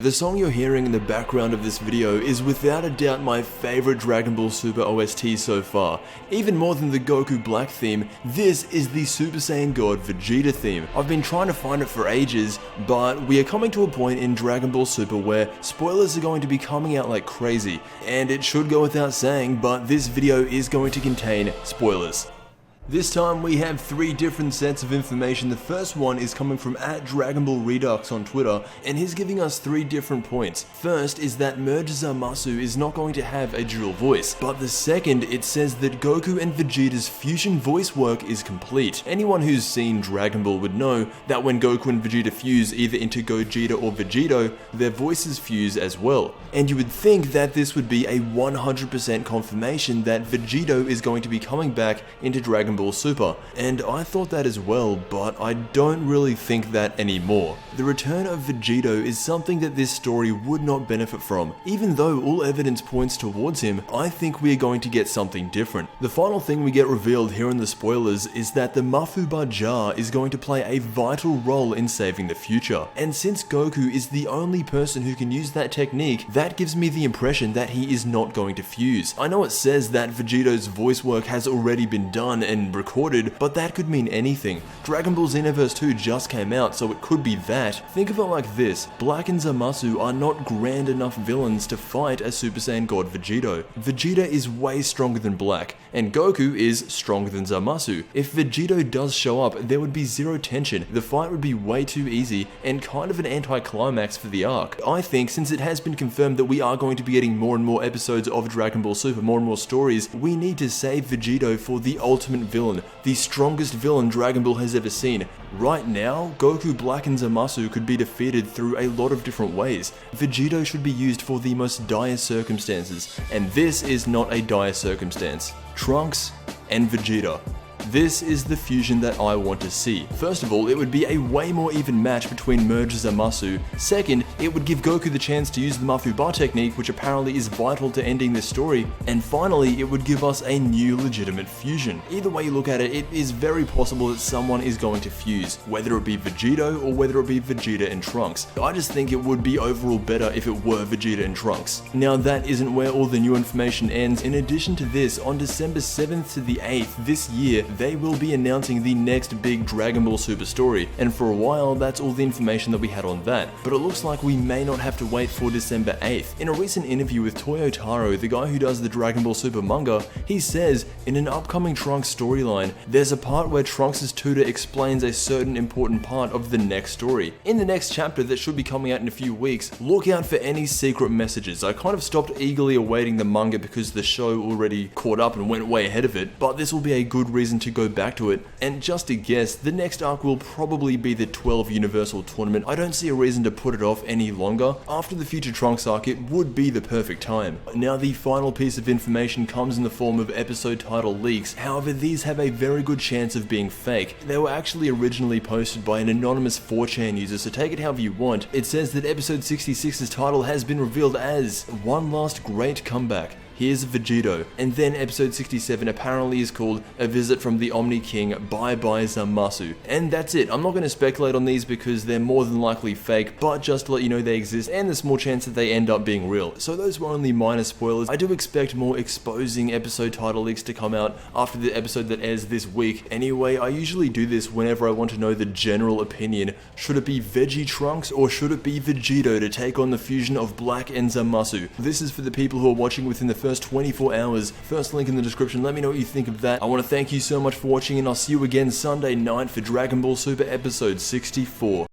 The song you're hearing in the background of this video is without a doubt my favorite Dragon Ball Super OST so far. Even more than the Goku Black theme, this is the Super Saiyan God Vegeta theme. I've been trying to find it for ages, but we are coming to a point in Dragon Ball Super where spoilers are going to be coming out like crazy. And it should go without saying, but this video is going to contain spoilers. This time we have three different sets of information. The first one is coming from @DragonBallRedux on Twitter, and he's giving us three different points. First is that Merge Zamasu is not going to have a dual voice, but the second, it says that Goku and Vegeta's fusion voice work is complete. Anyone who's seen Dragon Ball would know that when Goku and Vegeta fuse either into Gogeta or Vegeto, their voices fuse as well. And you would think that this would be a 100% confirmation that Vegeto is going to be coming back into Dragon Ball Super, and I thought that as well, but I don't really think that anymore. The return of Vegeto is something that this story would not benefit from. Even though all evidence points towards him, I think we are going to get something different. The final thing we get revealed here in the spoilers is that the Mafuba jar is going to play a vital role in saving the future. And since Goku is the only person who can use that technique, that gives me the impression that he is not going to fuse. I know it says that Vegeto's voice work has already been done and recorded, but that could mean anything. Dragon Ball Xenoverse 2 just came out, so it could be that. Think of it like this: Black and Zamasu are not grand enough villains to fight a Super Saiyan God Vegeto. Vegeta is way stronger than Black, and Goku is stronger than Zamasu. If Vegeto does show up, there would be zero tension, the fight would be way too easy, and kind of an anti-climax for the arc. I think since it has been confirmed that we are going to be getting more and more episodes of Dragon Ball Super, more and more stories, we need to save Vegeto for the ultimate villain, the strongest villain Dragon Ball has ever seen. Right now, Goku, Black and Zamasu could be defeated through a lot of different ways. Vegeto should be used for the most dire circumstances, and this is not a dire circumstance. Trunks and Vegeta. This is the fusion that I want to see. First of all, it would be a way more even match between Merge Zamasu. Second, it would give Goku the chance to use the Mafuba technique, which apparently is vital to ending this story. And finally, it would give us a new legitimate fusion. Either way you look at it, it is very possible that someone is going to fuse, whether it be Vegeto or whether it be Vegeta and Trunks. I just think it would be overall better if it were Vegeta and Trunks. Now that isn't where all the new information ends. In addition to this, on December 7th to the 8th this year, they will be announcing the next big Dragon Ball Super story, and for a while that's all the information that we had on that. But it looks like we may not have to wait for December 8th. In a recent interview with Toyotaro, the guy who does the Dragon Ball Super manga, he says in an upcoming Trunks storyline, there's a part where Trunks' tutor explains a certain important part of the next story. In the next chapter that should be coming out in a few weeks, look out for any secret messages. I kind of stopped eagerly awaiting the manga because the show already caught up and went way ahead of it, but this will be a good reason to go back to it. And just to guess, the next arc will probably be the 12 Universal Tournament. I don't see a reason to put it off any longer. After the Future Trunks arc, it would be the perfect time. Now the final piece of information comes in the form of episode title leaks. However, these have a very good chance of being fake. They were actually originally posted by an anonymous 4chan user, so take it however you want. It says that episode 66's title has been revealed as One Last Great Comeback. Here's Vegeto, and then episode 67 apparently is called A Visit from the Omni King, Bye Bye Zamasu. And that's it. I'm not going to speculate on these because they're more than likely fake, but just to let you know they exist and the small chance that they end up being real. So those were only minor spoilers. I do expect more exposing episode title leaks to come out after the episode that airs this week. Anyway, I usually do this whenever I want to know the general opinion. Should it be Veggie Trunks or should it be Vegeto to take on the fusion of Black and Zamasu? This is for the people who are watching within the first 24 hours. First link in the description. Let me know what you think of that. I want to thank you so much for watching, and I'll see you again Sunday night for Dragon Ball Super episode 64.